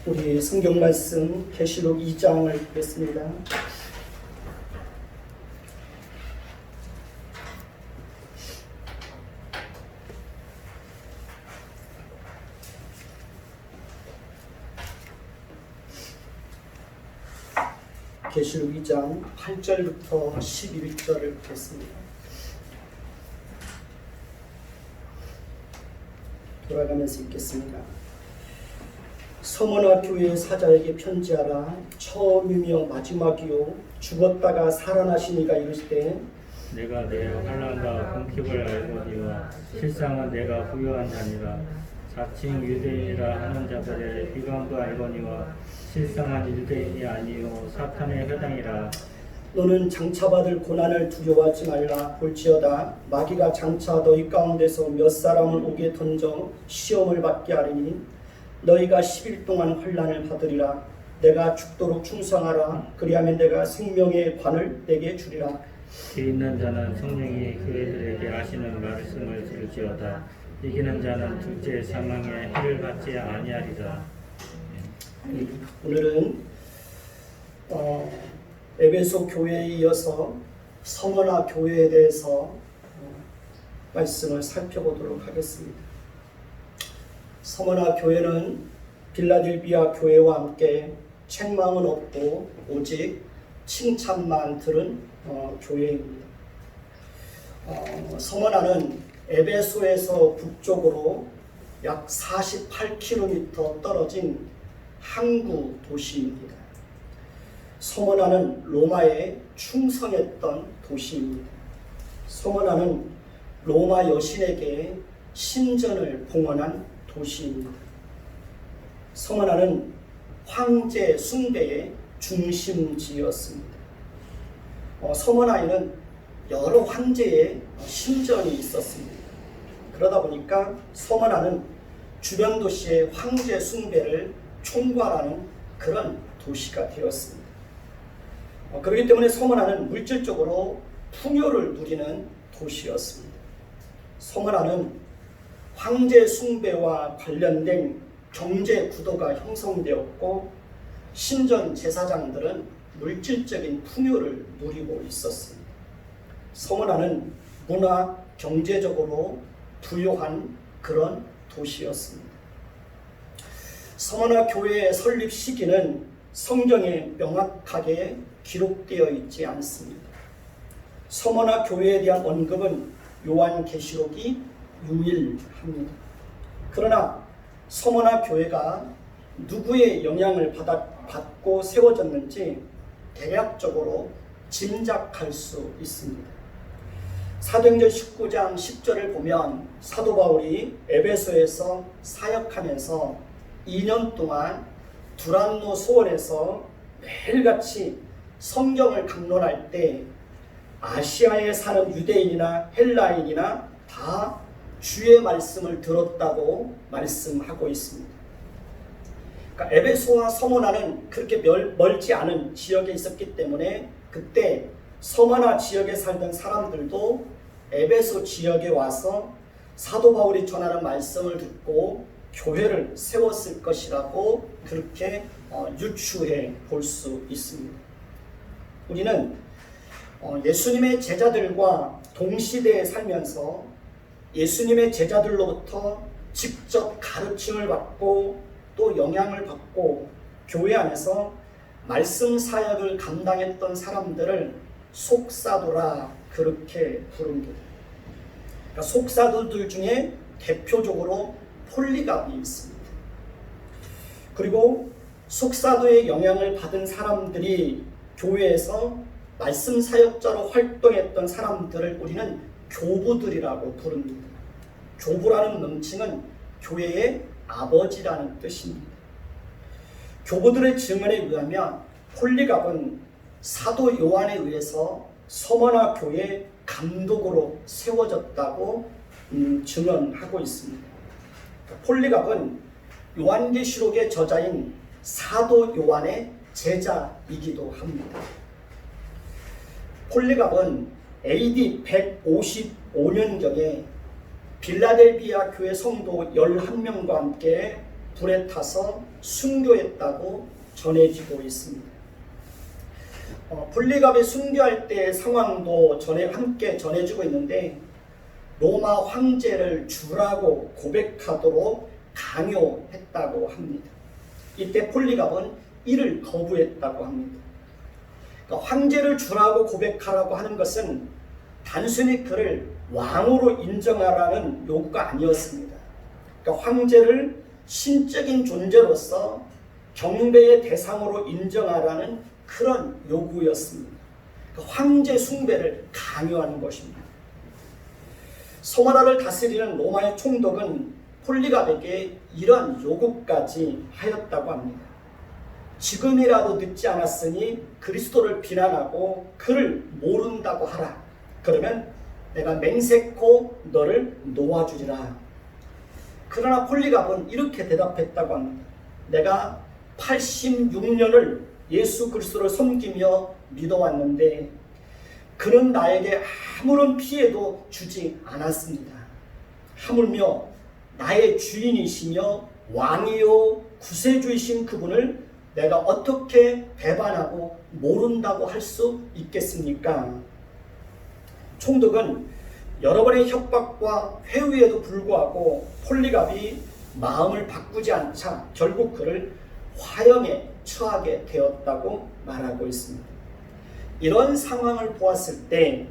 우리 성경 말씀 계시록 2장을 보겠습니다. 계시록 2장 8절부터 11절을 보겠습니다. 돌아가면서 읽겠습니다. 서머나 교회의 사자에게 편지하라. 처음이며 마지막이요 죽었다가 살아나신 이가 이르시되 내가 내 환난과 궁핍을 알거니와 실상은 내가 부유한 자니라. 자칭 유대인이라 하는 자들의 비방도 알거니와 실상은 유대인이 아니요 사탄의 회당이라. 너는 장차받을 고난을 두려워하지 말라. 볼지어다 마귀가 장차 너희 가운데서 몇 사람을 옥에 던져 시험을 받게 하리니 너희가 10일 동안 환난을 받으리라. 내가 죽도록 충성하라. 그리하면 내가 생명의 관을 내게 주리라. 피 있는 자는 성령이 그들에게 하시는 말씀을 들을지어다. 이기는 자는 둘째 사망의 해를 받지 아니하리라. 오늘은 에베소 교회에 이어서 서머나 교회에 대해서 말씀을 살펴보도록 하겠습니다. 서머나 교회는 빌라델비아 교회와 함께 책망은 없고 오직 칭찬만 들은 교회입니다. 서머나는 에베소에서 북쪽으로 약 48km 떨어진 항구 도시입니다. 서머나는 로마에 충성했던 도시입니다. 서머나는 로마 여신에게 신전을 봉헌한 도시입니다. 서머나는 황제 숭배의 중심지였습니다. 서머나에는 여러 황제의 신전이 있었습니다. 그러다 보니까 서머나는 주변 도시의 황제 숭배를 총괄하는 그런 도시가 되었습니다. 그렇기 때문에 서머나는 물질적으로 풍요를 누리는 도시였습니다. 서머나는 황제 숭배와 관련된 경제 구도가 형성되었고 신전 제사장들은 물질적인 풍요를 누리고 있었습니다. 서머나는 문화, 경제적으로 부유한 그런 도시였습니다. 서머나 교회의 설립 시기는 성경에 명확하게 기록되어 있지 않습니다. 서머나 교회에 대한 언급은 요한계시록이 유일합니다. 그러나 서머나 교회가 누구의 영향을 받고 세워졌는지 대략적으로 짐작할 수 있습니다. 사도행전 19장 10절을 보면 사도 바울이 에베소에서 사역하면서 2년 동안 두란노 소원에서 매일같이 성경을 강론할 때 아시아에 사는 유대인이나 헬라인이나 다 주의 말씀을 들었다고 말씀하고 있습니다. 그러니까 에베소와 서머나는 그렇게 멀지 않은 지역에 있었기 때문에 그때 서머나 지역에 살던 사람들도 에베소 지역에 와서 사도 바울이 전하는 말씀을 듣고 교회를 세웠을 것이라고 그렇게 유추해 볼 수 있습니다. 우리는 예수님의 제자들과 동시대에 살면서 예수님의 제자들로부터 직접 가르침을 받고 또 영향을 받고 교회 안에서 말씀 사역을 감당했던 사람들을 속사도라 그렇게 부릅니다. 그러니까 속사도들 중에 대표적으로 폴리갑이 있습니다. 그리고 속사도의 영향을 받은 사람들이 교회에서 말씀 사역자로 활동했던 사람들을 우리는 교부들이라고 부릅니다. 교부라는 명칭은 교회의 아버지라는 뜻입니다. 교부들의 증언에 의하면 폴리갑은 사도 요한에 의해서 서머나 교회 감독으로 세워졌다고 증언하고 있습니다. 폴리갑은 요한계시록의 저자인 사도 요한의 제자이기도 합니다. 폴리갑은 AD 155년경에 빌라델비아 교회 성도 11명과 함께 불에 타서 순교했다고 전해지고 있습니다. 분리갑이 순교할 때의 상황도 함께 전해지고 있는데 로마 황제를 주라고 고백하도록 강요했다고 합니다. 이때 폴리갑은 이를 거부했다고 합니다. 그러니까 황제를 주라고 고백하라고 하는 것은 단순히 그를 왕으로 인정하라는 요구가 아니었습니다. 그러니까 황제를 신적인 존재로서 경배의 대상으로 인정하라는 그런 요구였습니다. 그러니까 황제 숭배를 강요하는 것입니다. 서머나를 다스리는 로마의 총독은 폴리갑에게 이런 요구까지 하였다고 합니다. 지금이라도 늦지 않았으니 그리스도를 비난하고 그를 모른다고 하라. 그러면 내가 맹세코 너를 놓아주리라. 그러나 폴리갑은 이렇게 대답했다고 합니다. 내가 86년을 예수 그리스도를 섬기며 믿어왔는데 그는 나에게 아무런 피해도 주지 않았습니다. 하물며 나의 주인이시며 왕이요 구세주이신 그분을 내가 어떻게 배반하고 모른다고 할 수 있겠습니까? 총독은 여러 번의 협박과 회유에도 불구하고 폴리갑이 마음을 바꾸지 않자 결국 그를 화형에 처하게 되었다고 말하고 있습니다. 이런 상황을 보았을 때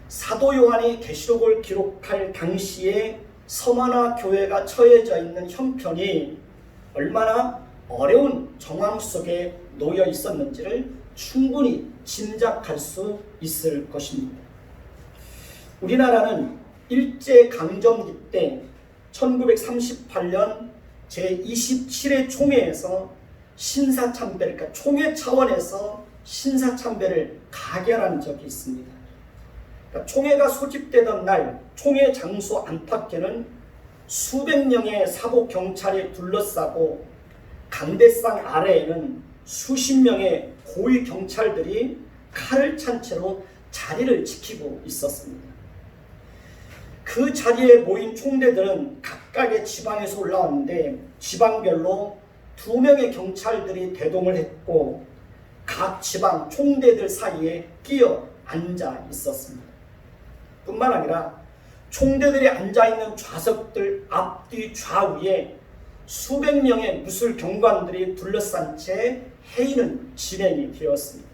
사도 요한이 계시록을 기록할 당시에 서머나 교회가 처해져 있는 형편이 얼마나 어려운 정황 속에 놓여 있었는지를 충분히 짐작할 수 있을 것입니다. 우리나라는 일제강점기 때 1938년 제27회 총회에서 신사참배를, 그러니까 총회 차원에서 신사참배를 가결한 적이 있습니다. 그러니까 총회가 소집되던 날 총회 장소 안팎에는 수백 명의 사복 경찰이 둘러싸고 강대상 아래에는 수십 명의 고위 경찰들이 칼을 찬 채로 자리를 지키고 있었습니다. 그 자리에 모인 총대들은 각각의 지방에서 올라왔는데 지방별로 2명의 경찰들이 대동을 했고 각 지방 총대들 사이에 끼어 앉아 있었습니다. 뿐만 아니라 총대들이 앉아있는 좌석들 앞뒤 좌우에 수백 명의 무술 경관들이 둘러싼 채 회의는 진행이 되었습니다.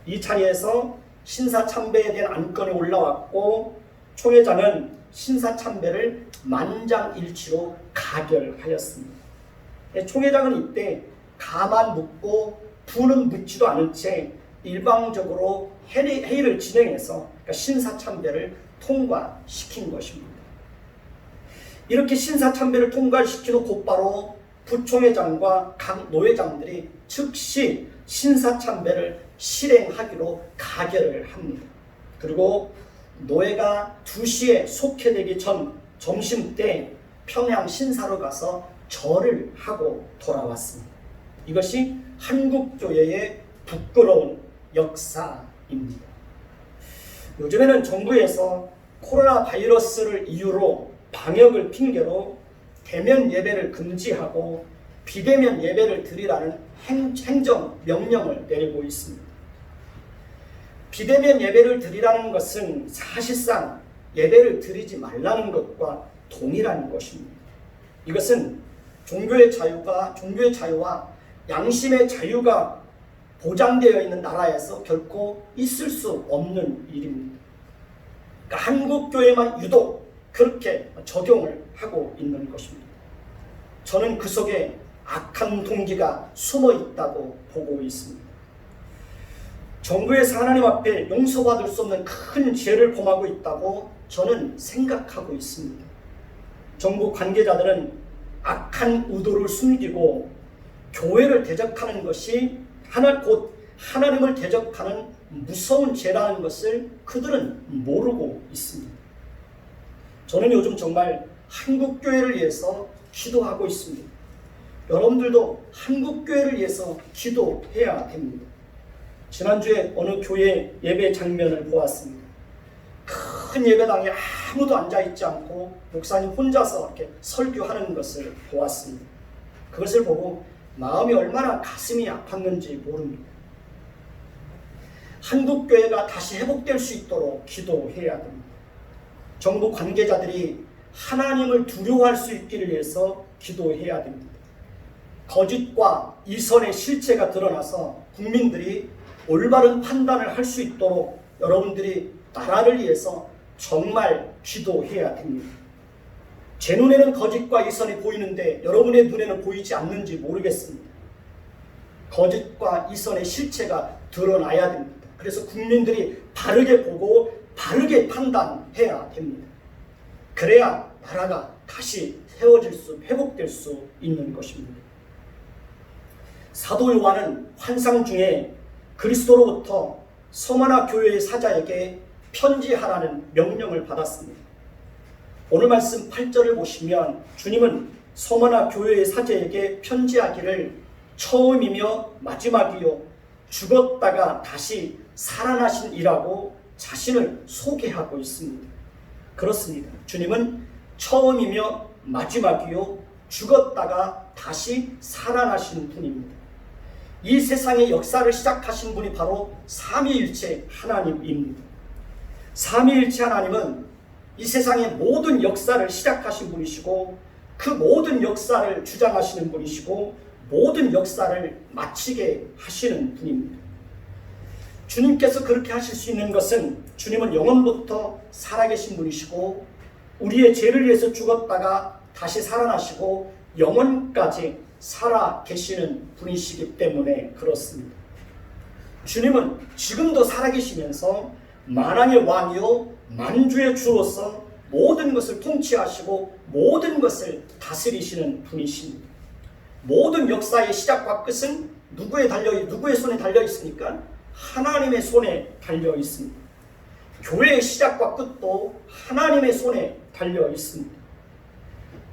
이 자리에서 신사참배에 대한 안건이 올라왔고 총회장은 신사참배를 만장일치로 가결하였습니다. 총회장은 이때 가만 묻고 부는 묻지도 않은 채 일방적으로 회의를 진행해서 그러니까 신사참배를 통과시킨 것입니다. 이렇게 신사참배를 통과시키는 곧바로 부총회장과 각 노회장들이 즉시 신사참배를 실행하기로 가결을 합니다. 그리고 노회가 2시에 속회되기 전 점심때 평양 신사로 가서 절을 하고 돌아왔습니다. 이것이 한국교회의 부끄러운 역사입니다. 요즘에는 정부에서 코로나 바이러스를 이유로 방역을 핑계로 대면 예배를 금지하고 비대면 예배를 드리라는 행정 명령을 내리고 있습니다. 비대면 예배를 드리라는 것은 사실상 예배를 드리지 말라는 것과 동일한 것입니다. 이것은 종교의 자유와 양심의 자유가 보장되어 있는 나라에서 결코 있을 수 없는 일입니다. 그러니까 한국교회만 유독 그렇게 적용을 하고 있는 것입니다. 저는 그 속에 악한 동기가 숨어 있다고 보고 있습니다. 정부에서 하나님 앞에 용서받을 수 없는 큰 죄를 범하고 있다고 저는 생각하고 있습니다. 정부 관계자들은 악한 의도를 숨기고 교회를 대적하는 것이 곧 하나님을 대적하는 무서운 죄라는 것을 그들은 모르고 있습니다. 저는 요즘 정말 한국교회를 위해서 기도하고 있습니다. 여러분들도 한국교회를 위해서 기도해야 됩니다. 지난주에 어느 교회 예배 장면을 보았습니다. 큰 예배당에 아무도 앉아있지 않고 목사님 혼자서 이렇게 설교하는 것을 보았습니다. 그것을 보고 마음이 얼마나 가슴이 아팠는지 모릅니다. 한국교회가 다시 회복될 수 있도록 기도해야 됩니다. 정부 관계자들이 하나님을 두려워할 수 있기를 위해서 기도해야 됩니다. 거짓과 이선의 실체가 드러나서 국민들이 올바른 판단을 할 수 있도록 여러분들이 나라를 위해서 정말 기도해야 됩니다. 제 눈에는 거짓과 이선이 보이는데 여러분의 눈에는 보이지 않는지 모르겠습니다. 거짓과 이선의 실체가 드러나야 됩니다. 그래서 국민들이 바르게 보고 바르게 판단해야 됩니다. 그래야 나라가 다시 회복될 수 있는 것입니다. 사도 요한은 환상 중에 그리스도로부터 서머나 교회의 사자에게 편지하라는 명령을 받았습니다. 오늘 말씀 8절을 보시면 주님은 서머나 교회의 사자에게 편지하기를 처음이며 마지막이요 죽었다가 다시 살아나신 이라고 자신을 소개하고 있습니다. 그렇습니다. 주님은 처음이며 마지막이요 죽었다가 다시 살아나신 분입니다. 이 세상의 역사를 시작하신 분이 바로 삼위일체 하나님입니다. 삼위일체 하나님은 이 세상의 모든 역사를 시작하신 분이시고 그 모든 역사를 주장하시는 분이시고 모든 역사를 마치게 하시는 분입니다. 주님께서 그렇게 하실 수 있는 것은 주님은 영원부터 살아계신 분이시고 우리의 죄를 위해서 죽었다가 다시 살아나시고 영원까지 살아계시는 분이시기 때문에 그렇습니다. 주님은 지금도 살아계시면서 만왕의 왕이요 만주의 주로서 모든 것을 통치하시고 모든 것을 다스리시는 분이십니다. 모든 역사의 시작과 끝은 누구의 손에 달려 있습니까? 하나님의 손에 달려 있습니다. 교회의 시작과 끝도 하나님의 손에 달려 있습니다.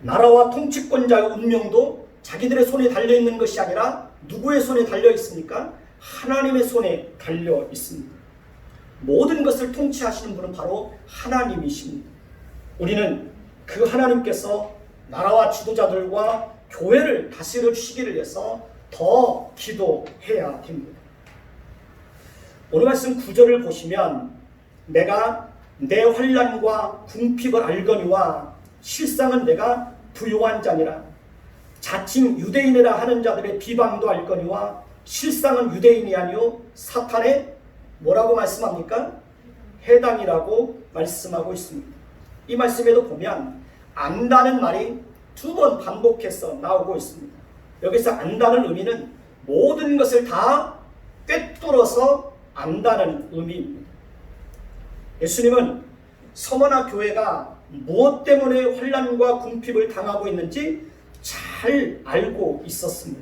나라와 통치권자의 운명도 자기들의 손에 달려 있는 것이 아니라 누구의 손에 달려 있습니까? 하나님의 손에 달려 있습니다. 모든 것을 통치하시는 분은 바로 하나님이십니다. 우리는 그 하나님께서 나라와 지도자들과 교회를 다스려 주시기를 위해서 더 기도해야 됩니다. 오늘 말씀 9절을 보시면 내가 내 환난과 궁핍을 알거니와 실상은 내가 부요한 자니라. 자칭 유대인이라 하는 자들의 비방도 알거니와 실상은 유대인이 아니요 사탄의 뭐라고 말씀합니까? 해당이라고 말씀하고 있습니다. 이 말씀에도 보면 안다는 말이 2번 반복해서 나오고 있습니다. 여기서 안다는 의미는 모든 것을 다 꿰뚫어서 안다는 의미입니다. 예수님은 서머나 교회가 무엇 때문에 환난과 궁핍을 당하고 있는지 잘 알고 있었습니다.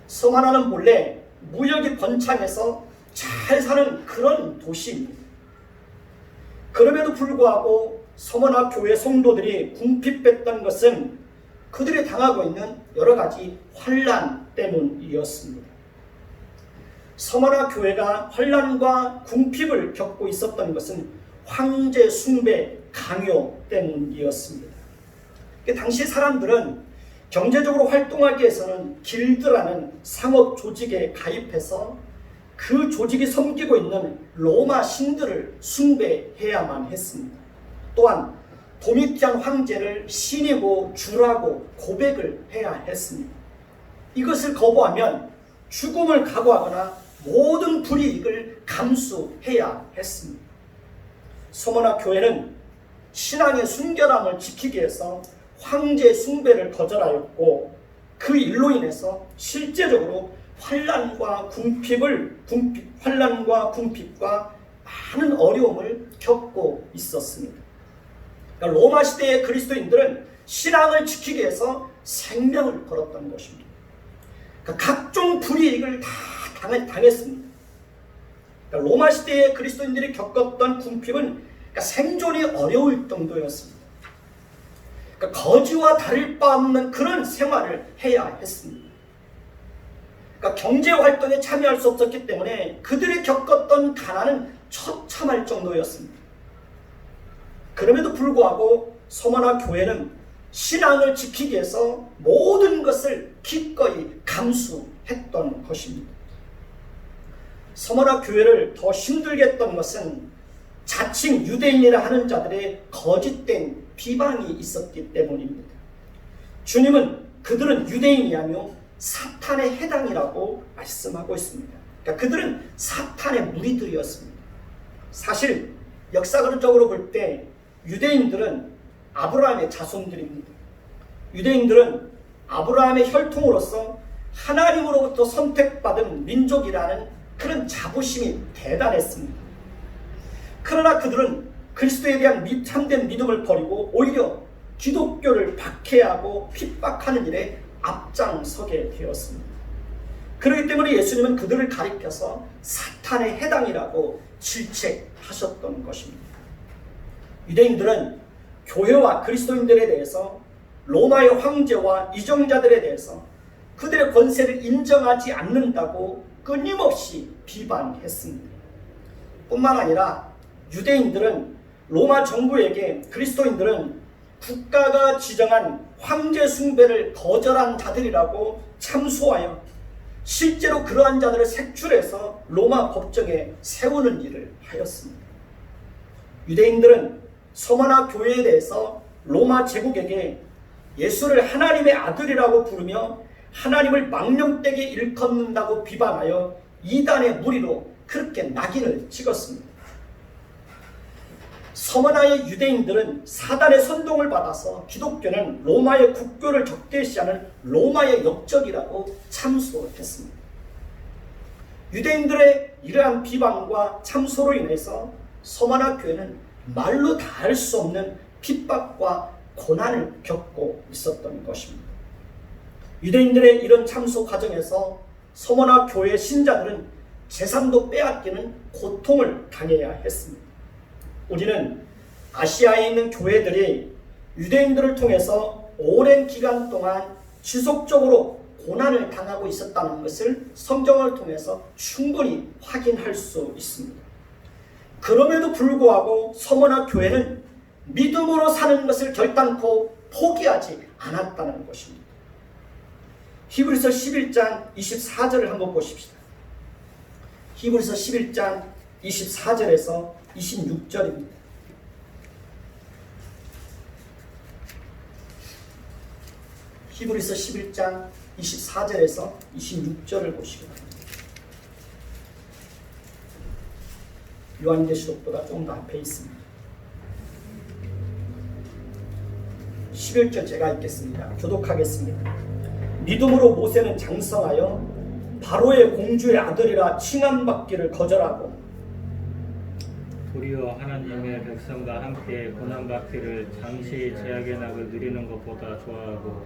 서머나는 본래 무역이 번창해서 잘 사는 그런 도시입니다. 그럼에도 불구하고 서머나 교회 성도들이 궁핍했던 것은 그들이 당하고 있는 여러 가지 환난 때문이었습니다. 서머나 교회가 환난과 궁핍을 겪고 있었던 것은 황제 숭배 강요 때문이었습니다. 당시 사람들은 경제적으로 활동하기 위해서는 길드라는 상업 조직에 가입해서 그 조직이 섬기고 있는 로마 신들을 숭배해야만 했습니다. 또한 도미티안 황제를 신이고 주라고 고백을 해야 했습니다. 이것을 거부하면 죽음을 각오하거나 모든 불이익을 감수해야 했습니다. 서머나 교회는 신앙의 순결함을 지키기 위해서 황제 숭배를 거절하였고 그 일로 인해서 실제적으로 환난과 궁핍과 많은 어려움을 겪고 있었습니다. 그러니까 로마 시대의 그리스도인들은 신앙을 지키기 위해서 생명을 걸었던 것입니다. 그러니까 각종 불이익을 다 당했습니다. 그러니까 로마 시대의 그리스도인들이 겪었던 궁핍은 그러니까 생존이 어려울 정도였습니다. 그러니까 거지와 다를 바 없는 그런 생활을 해야 했습니다. 그러니까 경제활동에 참여할 수 없었기 때문에 그들이 겪었던 가난은 처참할 정도였습니다. 그럼에도 불구하고 서머나 교회는 신앙을 지키기 위해서 모든 것을 기꺼이 감수했던 것입니다. 서머나 교회를 더 힘들게 했던 것은 자칭 유대인이라 하는 자들의 거짓된 비방이 있었기 때문입니다. 주님은 그들은 유대인이라며 사탄의 해당이라고 말씀하고 있습니다. 그러니까 그들은 사탄의 무리들이었습니다. 사실 역사적으로 볼 때 유대인들은 아브라함의 자손들입니다. 유대인들은 아브라함의 혈통으로서 하나님으로부터 선택받은 민족이라는 그런 자부심이 대단했습니다. 그러나 그들은 그리스도에 대한 참된 믿음을 버리고 오히려 기독교를 박해하고 핍박하는 일에 앞장서게 되었습니다. 그렇기 때문에 예수님은 그들을 가리켜서 사탄의 해당이라고 질책하셨던 것입니다. 유대인들은 교회와 그리스도인들에 대해서 로마의 황제와 이정자들에 대해서 그들의 권세를 인정하지 않는다고 끊임없이 비방했습니다. 뿐만 아니라 유대인들은 로마 정부에게 그리스도인들은 국가가 지정한 황제 숭배를 거절한 자들이라고 참소하여 실제로 그러한 자들을 색출해서 로마 법정에 세우는 일을 하였습니다. 유대인들은 서머나 교회에 대해서 로마 제국에게 예수를 하나님의 아들이라고 부르며 하나님을 망령되게 일컫는다고 비방하여 이단의 무리로 그렇게 낙인을 찍었습니다. 서머나의 유대인들은 사단의 선동을 받아서 기독교는 로마의 국교를 적대시하는 로마의 역적이라고 참소했습니다. 유대인들의 이러한 비방과 참소로 인해서 서머나 교회는 말로 다 할 수 없는 핍박과 고난을 겪고 있었던 것입니다. 유대인들의 이런 참소 과정에서 서머나 교회 신자들은 재산도 빼앗기는 고통을 당해야 했습니다. 우리는 아시아에 있는 교회들이 유대인들을 통해서 오랜 기간 동안 지속적으로 고난을 당하고 있었다는 것을 성경을 통해서 충분히 확인할 수 있습니다. 그럼에도 불구하고 서머나 교회는 믿음으로 사는 것을 결단코 포기하지 않았다는 것입니다. 히브리서 11장 24절을 한번 보십시다. 히브리서 11장 24절에서 26절입니다. 히브리서 11장 24절에서 26절을 보시기 바랍니다. 요한계시록보다 좀 더 앞에 있습니다. 11절 제가 읽겠습니다. 교독하겠습니다. 믿음으로 모세는 장성하여 바로의 공주의 아들이라 칭함받기를 거절하고 도리어 하나님의 백성과 함께 고난받기를 잠시 제약의 낙을 누리는 것보다 좋아하고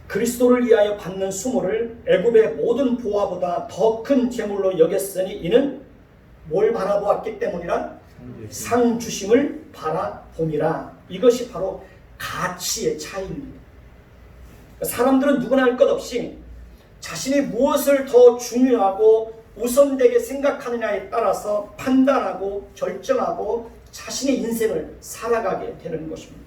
그리스도를 위하여 받는 수모를 애굽의 모든 보화보다 더 큰 재물로 여겼으니 이는 뭘 바라보았기 때문이라? 상 주심을 바라봄이라. 이것이 바로 가치의 차이입니다. 사람들은 누구나 할 것 없이 자신이 무엇을 더 중요하고 우선되게 생각하느냐에 따라서 판단하고 결정하고 자신의 인생을 살아가게 되는 것입니다.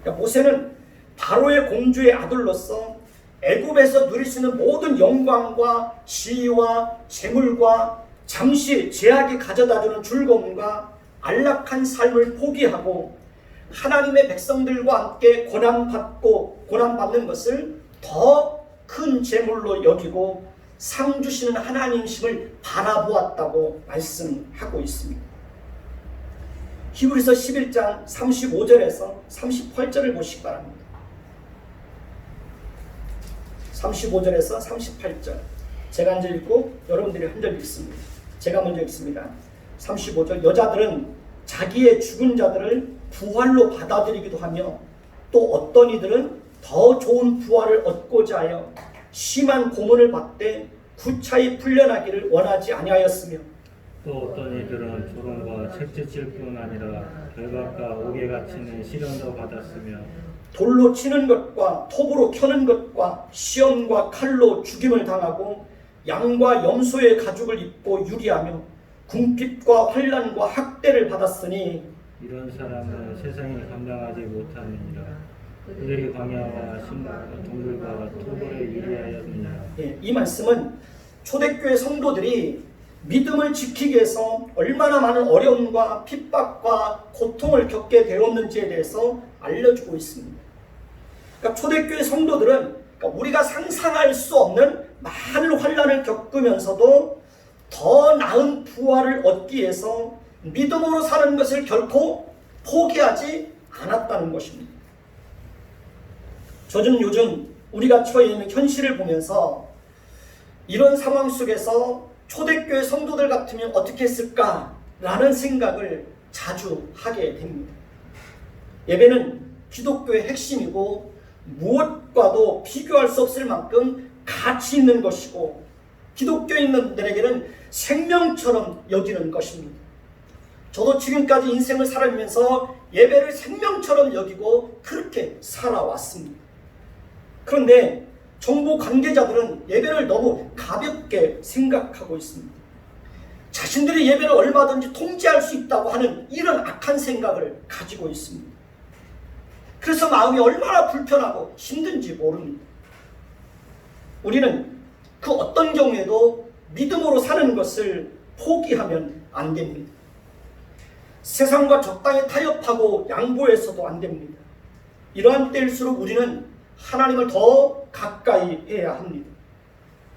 그러니까 모세는 바로의 공주의 아들로서 애굽에서 누릴 수 있는 모든 영광과 지위와 재물과 잠시 제약이 가져다주는 즐거움과 안락한 삶을 포기하고 하나님의 백성들과 함께 고난받는 것을 더 큰 재물로 여기고 상 주시는 하나님심을 바라보았다고 말씀하고 있습니다. 히브리서 11장 35절에서 38절을 보시기 바랍니다. 35절에서 38절 제가 한 절 읽고 여러분들이 한 절 읽습니다. 제가 먼저 읽습니다. 35절 여자들은 자기의 죽은 자들을 부활로 받아들이기도 하며 또 어떤 이들은 더 좋은 부활을 얻고자 하여 심한 고문을 받되 구차히 풀려나기를 원하지 아니하였으며 또 어떤 이들은 조롱과 채찍질 뿐 아니라 결박과 옥에 갇히는 시련도 받았으며 돌로 치는 것과 톱으로 켜는 것과 시험과 칼로 죽임을 당하고 양과 염소의 가죽을 입고 유리하며 궁핍과 환난과 학대를 받았으니 이런 사람은 세상이 감당하지 못하느니라. 그들이 광야와 동굴과 토벌에 유리하였느냐. 예, 이 말씀은 초대교회 성도들이 믿음을 지키기 위해서 얼마나 많은 어려움과 핍박과 고통을 겪게 되었는지에 대해서 알려주고 있습니다. 그러니까 초대교회 성도들은 우리가 상상할 수 없는 많은 환난을 겪으면서도 더 나은 부활을 얻기 위해서 믿음으로 사는 것을 결코 포기하지 않았다는 것입니다. 저는 요즘 우리가 처해 있는 현실을 보면서 이런 상황 속에서 초대교회 성도들 같으면 어떻게 했을까라는 생각을 자주 하게 됩니다. 예배는 기독교의 핵심이고 무엇과도 비교할 수 없을 만큼 가치 있는 것이고 기독교인들에게는 생명처럼 여기는 것입니다. 저도 지금까지 인생을 살아가면서 예배를 생명처럼 여기고 그렇게 살아왔습니다. 그런데 정부 관계자들은 예배를 너무 가볍게 생각하고 있습니다. 자신들이 예배를 얼마든지 통제할 수 있다고 하는 이런 악한 생각을 가지고 있습니다. 그래서 마음이 얼마나 불편하고 힘든지 모릅니다. 우리는 그 어떤 경우에도 믿음으로 사는 것을 포기하면 안 됩니다. 세상과 적당히 타협하고 양보해서도 안 됩니다. 이러한 때일수록 우리는 하나님을 더 가까이 해야 합니다.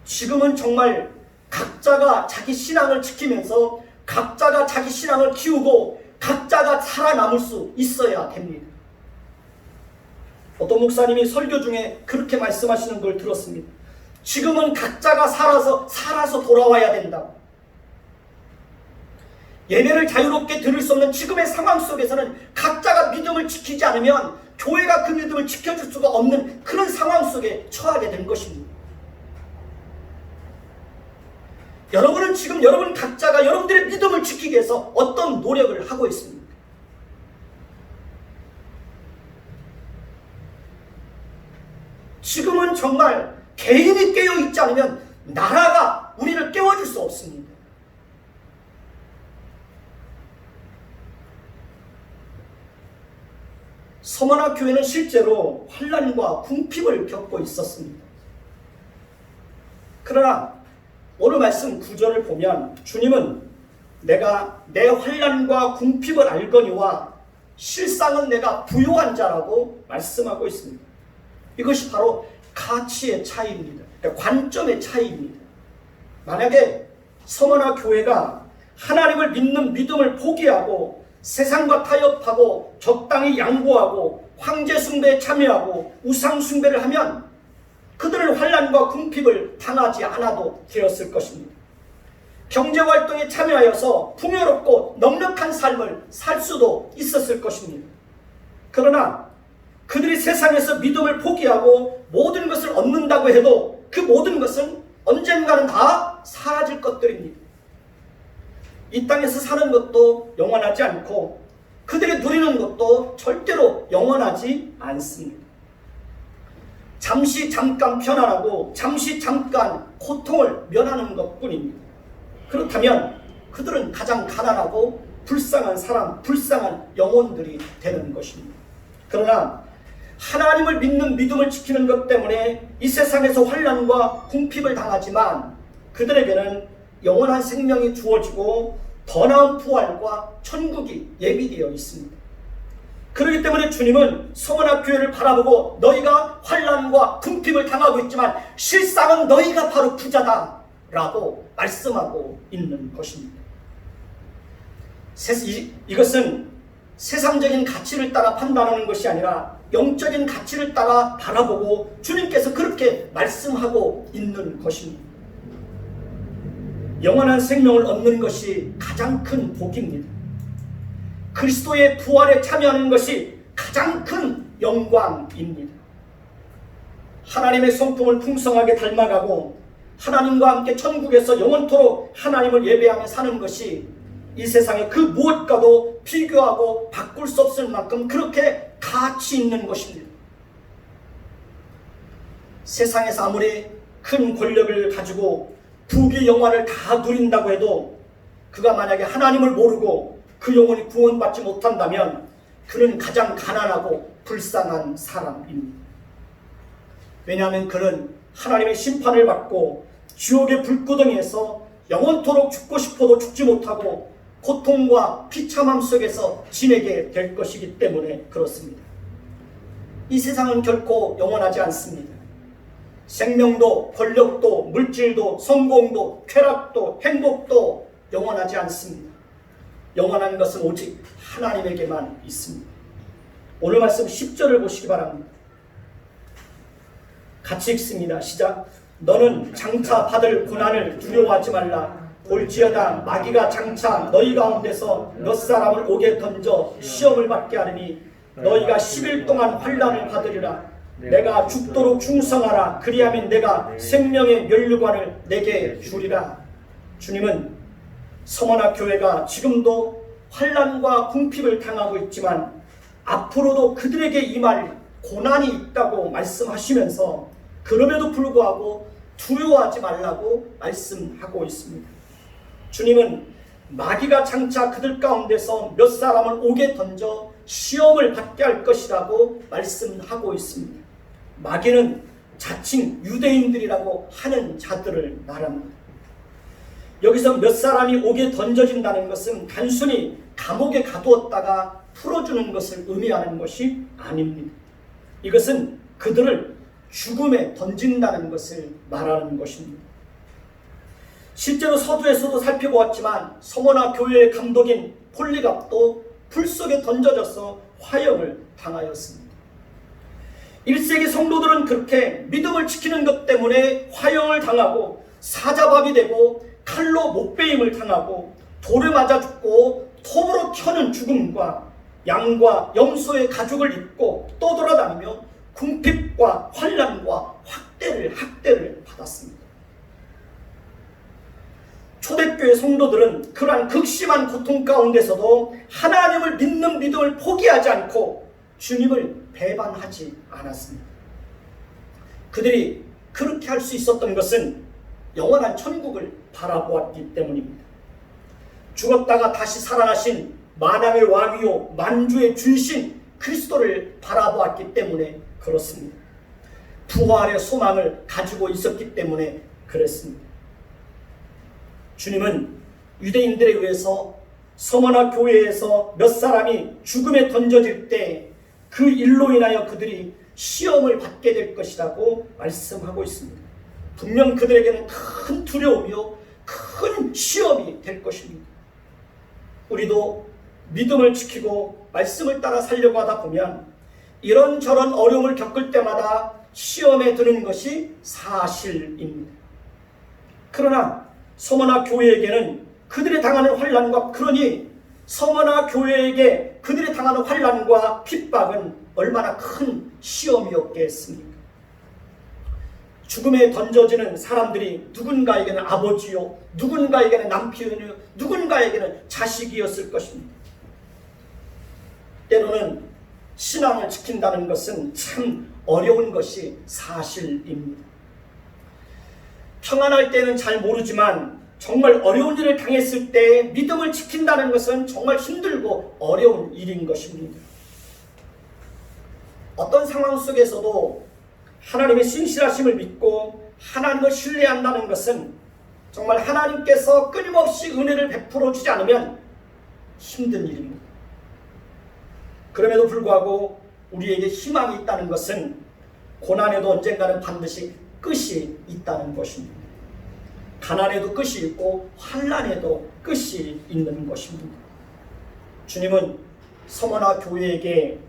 지금은 정말 각자가 자기 신앙을 지키면서 각자가 자기 신앙을 키우고 각자가 살아남을 수 있어야 됩니다. 어떤 목사님이 설교 중에 그렇게 말씀하시는 걸 들었습니다. 지금은 각자가 살아서 돌아와야 된다. 예배를 자유롭게 드릴 수 없는 지금의 상황 속에서는 각자가 믿음을 지키지 않으면 교회가 그 믿음을 지켜줄 수가 없는 그런 상황 속에 처하게 된 것입니다. 여러분은 지금 여러분 각자가 여러분들의 믿음을 지키기 위해서 어떤 노력을 하고 있습니까? 지금은 정말 개인이 깨어있지 않으면 나라가 우리를 깨워줄 수 없습니다. 서머나 교회는 실제로 환난과 궁핍을 겪고 있었습니다. 그러나 오늘 말씀 9절을 보면 주님은 내가 내 환난과 궁핍을 알거니와 실상은 내가 부요한 자라고 말씀하고 있습니다. 이것이 바로 가치의 차이입니다. 관점의 차이입니다. 만약에 서머나 교회가 하나님을 믿는 믿음을 포기하고 세상과 타협하고 적당히 양보하고 황제 숭배에 참여하고 우상 숭배를 하면 그들은 환난과 궁핍을 당하지 않아도 되었을 것입니다. 경제활동에 참여하여서 풍요롭고 넉넉한 삶을 살 수도 있었을 것입니다. 그러나 그들이 세상에서 믿음을 포기하고 모든 것을 얻는다고 해도 그 모든 것은 언젠가는 다 사라질 것들입니다. 이 땅에서 사는 것도 영원하지 않고 그들이 누리는 것도 절대로 영원하지 않습니다. 잠시 잠깐 편안하고 잠시 잠깐 고통을 면하는 것뿐입니다. 그렇다면 그들은 가장 가난하고 불쌍한 사람, 불쌍한 영혼들이 되는 것입니다. 그러나 하나님을 믿는 믿음을 지키는 것 때문에 이 세상에서 환난과 궁핍을 당하지만 그들에게는 영원한 생명이 주어지고 더 나은 부활과 천국이 예비되어 있습니다. 그렇기 때문에 주님은 서머나 교회를 바라보고 너희가 환난과 궁핍을 당하고 있지만 실상은 너희가 바로 부자다 라고 말씀하고 있는 것입니다. 이것은 세상적인 가치를 따라 판단하는 것이 아니라 영적인 가치를 따라 바라보고 주님께서 그렇게 말씀하고 있는 것입니다. 영원한 생명을 얻는 것이 가장 큰 복입니다. 그리스도의 부활에 참여하는 것이 가장 큰 영광입니다. 하나님의 성품을 풍성하게 닮아가고 하나님과 함께 천국에서 영원토록 하나님을 예배하며 사는 것이 이 세상의 그 무엇과도 비교하고 바꿀 수 없을 만큼 그렇게 가치 있는 것입니다. 세상에서 아무리 큰 권력을 가지고 부귀 영화를 다 누린다고 해도 그가 만약에 하나님을 모르고 그 영혼이 구원받지 못한다면 그는 가장 가난하고 불쌍한 사람입니다. 왜냐하면 그는 하나님의 심판을 받고 지옥의 불구덩이에서 영원토록 죽고 싶어도 죽지 못하고 고통과 비참함 속에서 지내게 될 것이기 때문에 그렇습니다. 이 세상은 결코 영원하지 않습니다. 생명도 권력도 물질도 성공도 쾌락도 행복도 영원하지 않습니다. 영원한 것은 오직 하나님에게만 있습니다. 오늘 말씀 10절을 보시기 바랍니다. 같이 읽습니다. 시작. 너는 장차 받을 고난을 두려워하지 말라. 볼지어다 마귀가 장차 너희 가운데서 몇 사람을 옥에 던져 시험을 받게 하리니 너희가 10일 동안 환난을 받으리라. 내가 죽도록 충성하라. 그리하면 내가 생명의 면류관을 내게 주리라. 주님은 서머나 교회가 지금도 환난과 궁핍을 당하고 있지만 앞으로도 그들에게 임할 고난이 있다고 말씀하시면서 그럼에도 불구하고 두려워하지 말라고 말씀하고 있습니다. 주님은 마귀가 장차 그들 가운데서 몇 사람을 옥에 던져 시험을 받게 할 것이라고 말씀하고 있습니다. 마귀는 자칭 유대인들이라고 하는 자들을 말합니다. 여기서 몇 사람이 옥에 던져진다는 것은 단순히 감옥에 가두었다가 풀어주는 것을 의미하는 것이 아닙니다. 이것은 그들을 죽음에 던진다는 것을 말하는 것입니다. 실제로 서두에서도 살펴보았지만 서머나 교회의 감독인 폴리갑도 불 속에 던져져서 화형을 당하였습니다. 1세기 성도들은 그렇게 믿음을 지키는 것 때문에 화형을 당하고 사자밥이 되고 칼로 목베임을 당하고 돌을 맞아 죽고 톱으로 켜는 죽음과 양과 염소의 가죽을 입고 떠돌아다니며 궁핍과 환난과 학대를 받았습니다. 초대교회 성도들은 그러한 극심한 고통 가운데서도 하나님을 믿는 믿음을 포기하지 않고 주님을 배반하지 않았습니다. 그들이 그렇게 할 수 있었던 것은 영원한 천국을 바라보았기 때문입니다. 죽었다가 다시 살아나신 만왕의 왕이요 만주의 주이신 그리스도를 바라보았기 때문에 그렇습니다. 부활의 소망을 가지고 있었기 때문에 그랬습니다. 주님은 유대인들에 의해서 서머나 교회에서 몇 사람이 죽음에 던져질 때 그 일로 인하여 그들이 시험을 받게 될 것이라고 말씀하고 있습니다. 분명 그들에게는 큰 두려움이요 큰 시험이 될 것입니다. 우리도 믿음을 지키고 말씀을 따라 살려고 하다 보면 이런저런 어려움을 겪을 때마다 시험에 드는 것이 사실입니다. 그러나 서머나 교회에게는 그들이 당하는 환난과 그러니 서머나 교회에게 그들이 당하는 환난과 핍박은 얼마나 큰 시험이었겠습니까? 죽음에 던져지는 사람들이 누군가에게는 아버지요, 누군가에게는 남편이요, 누군가에게는 자식이었을 것입니다. 때로는 신앙을 지킨다는 것은 참 어려운 것이 사실입니다. 평안할 때는 잘 모르지만 정말 어려운 일을 당했을 때 믿음을 지킨다는 것은 정말 힘들고 어려운 일인 것입니다. 어떤 상황 속에서도 하나님의 신실하심을 믿고 하나님을 신뢰한다는 것은 정말 하나님께서 끊임없이 은혜를 베풀어 주지 않으면 힘든 일입니다. 그럼에도 불구하고 우리에게 희망이 있다는 것은 고난에도 언젠가는 반드시 끝이 있다는 것입니다. 가난에도 끝이 있고 환난에도 끝이 있는 것입니다. 주님은 서머나 교회에게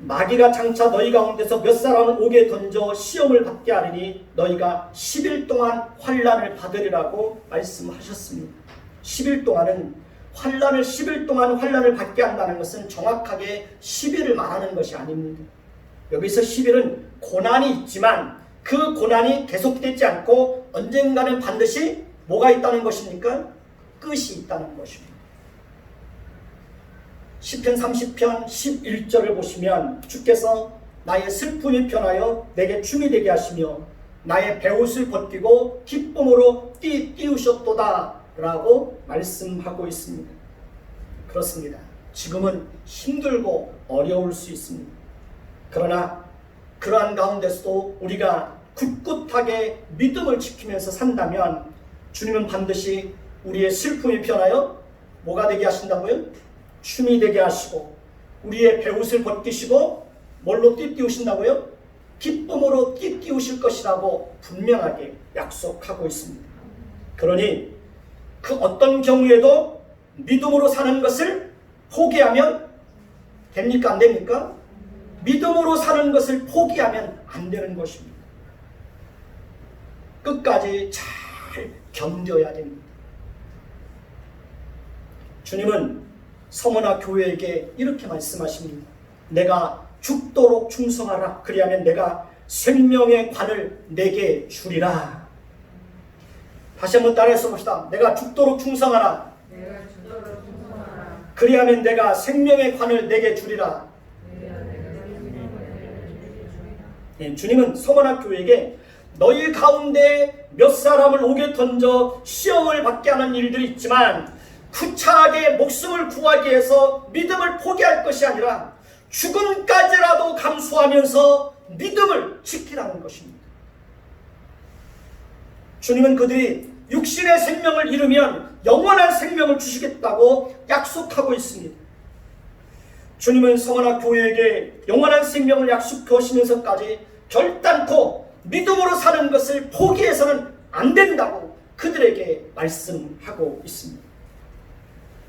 마귀가 장차 너희 가운데서 몇 사람은 옥에 던져 시험을 받게 하리니 너희가 10일 동안 환난을 받으리라고 말씀하셨습니다. 10일 동안은 환난을 10일 동안 환난을 받게 한다는 것은 정확하게 10일을 말하는 것이 아닙니다. 여기서 10일은 고난이 있지만 그 고난이 계속되지 않고 언젠가는 반드시 뭐가 있다는 것입니까? 끝이 있다는 것입니다. 시편 30편 11절을 보시면 주께서 나의 슬픔이 편하여 내게 춤이 되게 하시며 나의 베옷을 벗기고 기쁨으로 띄우셨도다 라고 말씀하고 있습니다. 그렇습니다. 지금은 힘들고 어려울 수 있습니다. 그러나 그러한 가운데서도 우리가 굳굳하게 믿음을 지키면서 산다면 주님은 반드시 우리의 슬픔이 변하여 뭐가 되게 하신다고요? 춤이 되게 하시고 우리의 베옷을 벗기시고 뭘로 띠띠우신다고요? 기쁨으로 띠띠우실 것이라고 분명하게 약속하고 있습니다. 그러니 그 어떤 경우에도 믿음으로 사는 것을 포기하면 됩니까? 안 됩니까? 믿음으로 사는 것을 포기하면 안 되는 것입니다. 끝까지 잘 견뎌야 됩니다. 주님은 서머나 교회에게 이렇게 말씀하십니다. 내가 죽도록 충성하라. 그리하면 내가 생명의 관을 내게 주리라. 다시 한번 따라해서 봅시다. 내가 죽도록 충성하라. 그리하면 내가 생명의 관을 내게 주리라. 네, 주님은 서머나 교회에게 너희 가운데 몇 사람을 옥에 던져 시험을 받게 하는 일들이 있지만 구차하게 목숨을 구하기 위해서 믿음을 포기할 것이 아니라 죽음까지라도 감수하면서 믿음을 지키라는 것입니다. 주님은 그들이 육신의 생명을 잃으면 영원한 생명을 주시겠다고 약속하고 있습니다. 주님은 서머나 교회에게 영원한 생명을 약속하시면서까지 결단코 믿음으로 사는 것을 포기해서는 안 된다고 그들에게 말씀하고 있습니다.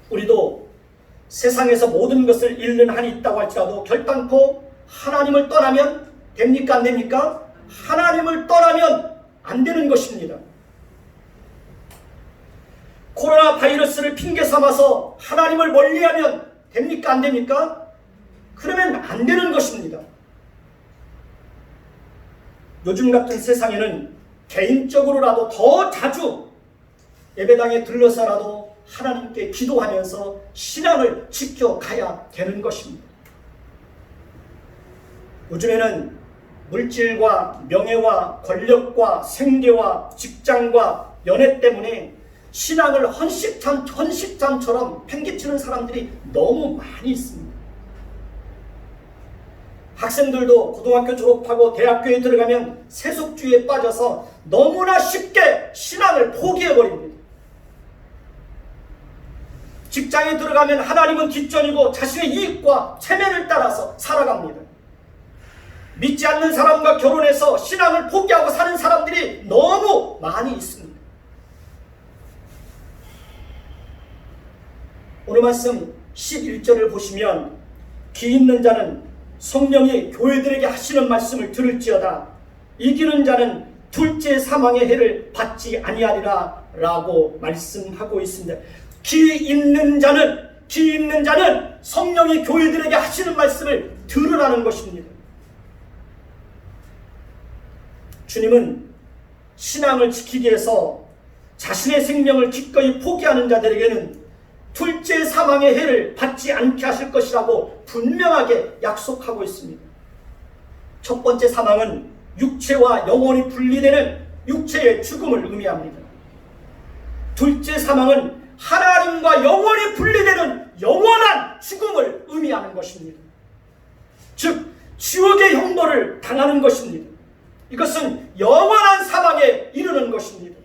우리도 세상에서 모든 것을 잃는 한이 있다고 할지라도 결단코 하나님을 떠나면 됩니까? 안 됩니까? 하나님을 떠나면 안 되는 것입니다. 코로나 바이러스를 핑계 삼아서 하나님을 멀리하면 됩니까? 안 됩니까? 그러면 안 되는 것입니다. 요즘 같은 세상에는 개인적으로라도 더 자주 예배당에 들러서라도 하나님께 기도하면서 신앙을 지켜가야 되는 것입니다. 요즘에는 물질과 명예와 권력과 생계와 직장과 연애 때문에 신앙을 헌식장처럼 팽개치는 사람들이 너무 많이 있습니다. 학생들도 고등학교 졸업하고 대학교에 들어가면 세속주의에 빠져서 너무나 쉽게 신앙을 포기해버립니다. 직장에 들어가면 하나님은 뒷전이고 자신의 이익과 체면을 따라서 살아갑니다. 믿지 않는 사람과 결혼해서 신앙을 포기하고 사는 사람들이 너무 많이 있습니다. 오늘 말씀 11절을 보시면 기 있는 자는 성령이 교회들에게 하시는 말씀을 들을지어다 이기는 자는 둘째 사망의 해를 받지 아니하리라 라고 말씀하고 있습니다. 기 있는 자는 성령이 교회들에게 하시는 말씀을 들으라는 것입니다. 주님은 신앙을 지키기 위해서 자신의 생명을 기꺼이 포기하는 자들에게는 둘째 사망의 해를 받지 않게 하실 것이라고 분명하게 약속하고 있습니다. 첫 번째 사망은 육체와 영혼이 분리되는 육체의 죽음을 의미합니다. 둘째 사망은 하나님과 영원히 분리되는 영원한 죽음을 의미하는 것입니다. 즉 지옥의 형벌을 당하는 것입니다. 이것은 영원한 사망에 이르는 것입니다.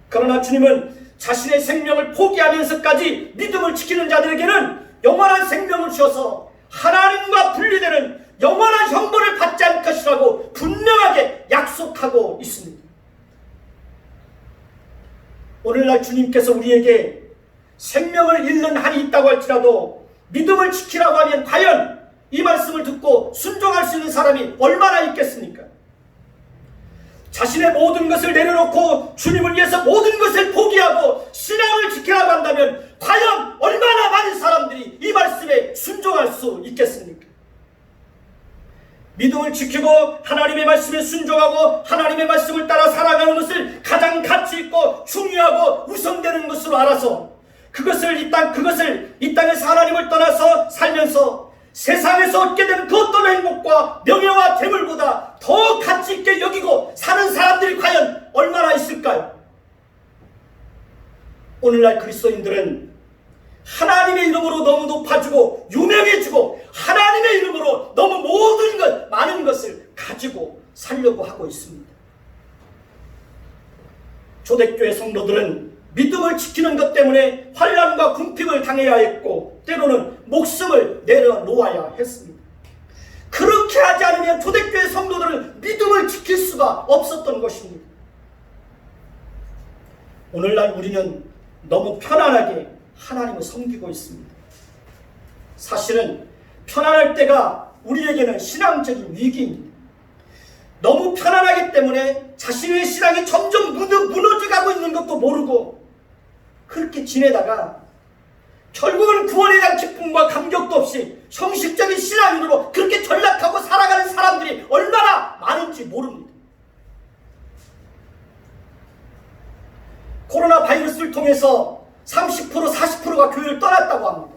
그러나 주님은 자신의 생명을 포기하면서까지 믿음을 지키는 자들에게는 영원한 생명을 주셔서 하나님과 분리되는 영원한 형벌을 받지 않을 것이라고 분명하게 약속하고 있습니다. 오늘날 주님께서 우리에게 생명을 잃는 한이 있다고 할지라도 믿음을 지키라고 하면 과연 이 말씀을 듣고 순종할 수 있는 사람이 얼마나 있겠습니까? 자신의 모든 것을 내려놓고 주님을 위해서 모든 것을 포기하고 신앙을 지키라고 한다면 과연 얼마나 많은 사람들이 이 말씀에 순종할 수 있겠습니까? 믿음을 지키고 하나님의 말씀에 순종하고 하나님의 말씀을 따라 살아가는 것을 가장 가치 있고 중요하고 우선되는 것으로 알아서 그것을 이 땅에서 하나님을 떠나서 살면서 세상에서 얻게 되는 그 어떤 행복과 명예와 재물보다 더 가치 있게 여기고 사는 사람들이 과연 얼마나 있을까요? 오늘날 그리스도인들은 하나님의 이름으로 너무 높아지고 유명해지고 하나님의 이름으로 너무 모든 것, 많은 것을 가지고 살려고 하고 있습니다. 초대교회 성도들은 믿음을 지키는 것 때문에 환난과 궁핍을 당해야 했고 때로는 목숨을 내려놓아야 했습니다. 그렇게 하지 않으면 초대교회 성도들은 믿음을 지킬 수가 없었던 것입니다. 오늘날 우리는 너무 편안하게 하나님을 섬기고 있습니다. 사실은 편안할 때가 우리에게는 신앙적인 위기입니다. 너무 편안하기 때문에 자신의 신앙이 점점 무너져가고 있는 것도 모르고 그렇게 지내다가 결국은 구원에 대한 기쁨과 감격도 없이 형식적인 신앙인으로 그렇게 전락하고 살아가는 사람들이 얼마나 많은지 모릅니다. 코로나 바이러스를 통해서 30% 40%가 교회를 떠났다고 합니다.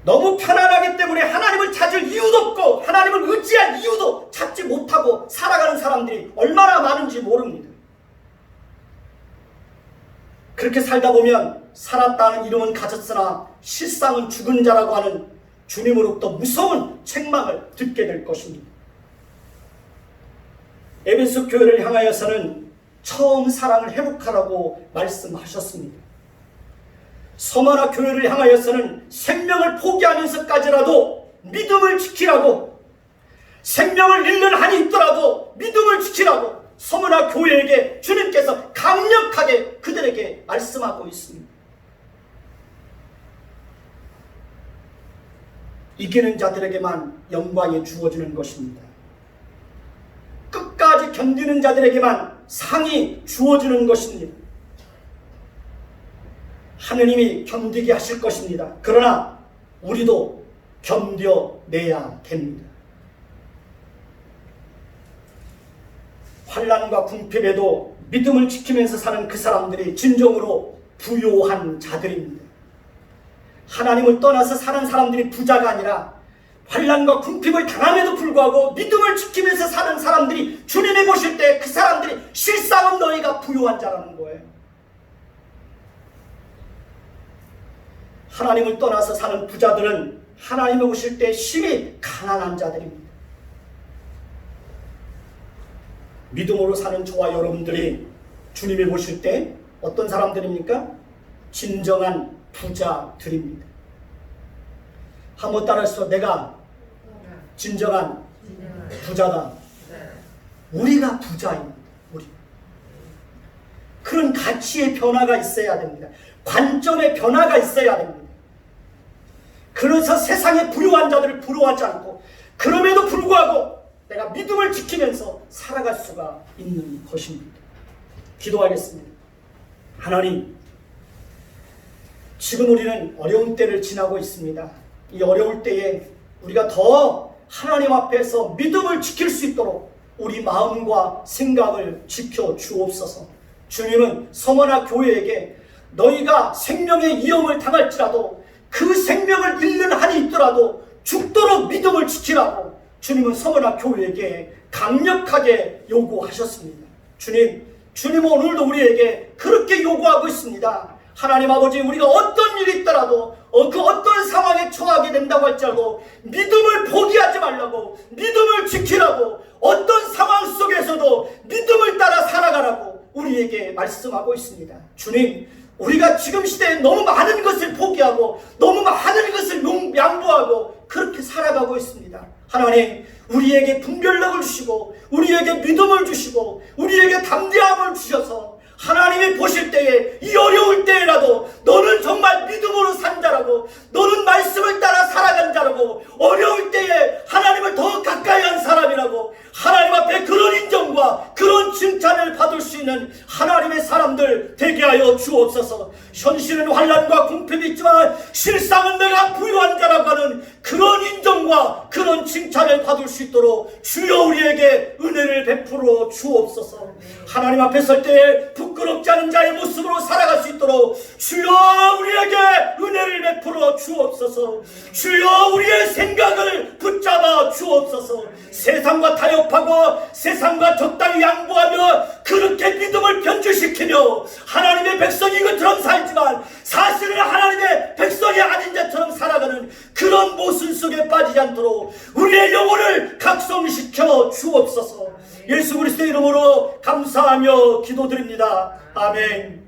너무 편안하기 때문에 하나님을 찾을 이유도 없고 하나님을 의지할 이유도 찾지 못하고 살아가는 사람들이 얼마나 많은지 모릅니다. 그렇게 살다 보면 살았다는 이름은 가졌으나 실상은 죽은 자라고 하는 주님으로부터 무서운 책망을 듣게 될 것입니다. 에베소 교회를 향하여서는 처음 사랑을 회복하라고 말씀하셨습니다. 서머나 교회를 향하여서는 생명을 포기하면서까지라도 믿음을 지키라고, 생명을 잃는 한이 있더라도 믿음을 지키라고 서머나 교회에게 주님께서 강력하게 그들에게 말씀하고 있습니다. 이기는 자들에게만 영광이 주어지는 것입니다. 끝까지 견디는 자들에게만 상이 주어지는 것입니다. 하느님이 견디게 하실 것입니다. 그러나 우리도 견뎌내야 됩니다. 환난과 궁핍에도 믿음을 지키면서 사는 그 사람들이 진정으로 부요한 자들입니다. 하나님을 떠나서 사는 사람들이 부자가 아니라 환난과 궁핍을 당함에도 불구하고 믿음을 지키면서 사는 사람들이 주님이 보실 때 그 사람들이 실상은 너희가 부요한 자라는 거예요. 하나님을 떠나서 사는 부자들은 하나님을 보실 때 심히 가난한 자들입니다. 믿음으로 사는 저와 여러분들이 주님이 보실 때 어떤 사람들입니까? 진정한 부자들입니다. 한번 따라서 내가 진정한 부자다. 우리가 부자입니다. 우리. 그런 가치의 변화가 있어야 됩니다. 관점의 변화가 있어야 됩니다. 그래서 세상의 부유한 자들을 부러워하지 않고 그럼에도 불구하고 내가 믿음을 지키면서 살아갈 수가 있는 것입니다. 기도하겠습니다. 하나님, 지금 우리는 어려운 때를 지나고 있습니다. 이 어려울 때에 우리가 더 하나님 앞에서 믿음을 지킬 수 있도록 우리 마음과 생각을 지켜 주옵소서. 주님은 서머나 교회에게 너희가 생명의 위험을 당할지라도 그 생명을 잃는 한이 있더라도 죽도록 믿음을 지키라고 주님은 서머나 교회에게 강력하게 요구하셨습니다. 주님은 오늘도 우리에게 그렇게 요구하고 있습니다. 하나님 아버지, 우리가 어떤 일이 있더라도 그 어떤 상황에 처하게 된다고 할지라도 믿음을 포기하지 말라고, 믿음을 지키라고, 어떤 상황 속에서도 믿음을 따라 살아가라고 우리에게 말씀하고 있습니다. 주님, 우리가 지금 시대에 너무 많은 것을 포기하고 너무 많은 것을 양보하고 그렇게 살아가고 있습니다. 하나님, 우리에게 분별력을 주시고 우리에게 믿음을 주시고 우리에게 담대함을 주셔서 하나님이 보실 때에 이 어려울 때라도 너는 정말 믿음으로 산 자라고, 너는 말씀을 따라 살아간 자라고, 어려울 때에 하나님을 더 가까이 한 사람이라고 하나님 앞에 그런 인정과 그런 칭찬을 받을 수 있는 하나님의 사람들 되게 하여 주옵소서. 현실은 환난과 궁핍이 있지만 실상은 내가 부유한 자라고 하는 그런 인정과 그런 칭찬을 받을 수 있도록 주여 우리에게 은혜를 베풀어 주옵소서. 하나님 앞에 설 때에 부끄럽지 않은 자의 모습으로 살아갈 수 있도록 주여 우리에게 은혜를 베풀어 주옵소서. 주여 우리의 생각을 붙잡아 주옵소서. 세상과 타협하고 세상과 적당히 양보하며 그렇게 믿음을 변주시키며 하나님의 백성이 이것처럼 살지만 사실은 하나님의 백성이 아닌 자처럼 살아가는 그런 모순 속에 빠지지 않도록 우리의 영혼을 각성시켜 주옵소서. 예수 그리스도의 이름으로 감사하며 기도드립니다. 아멘.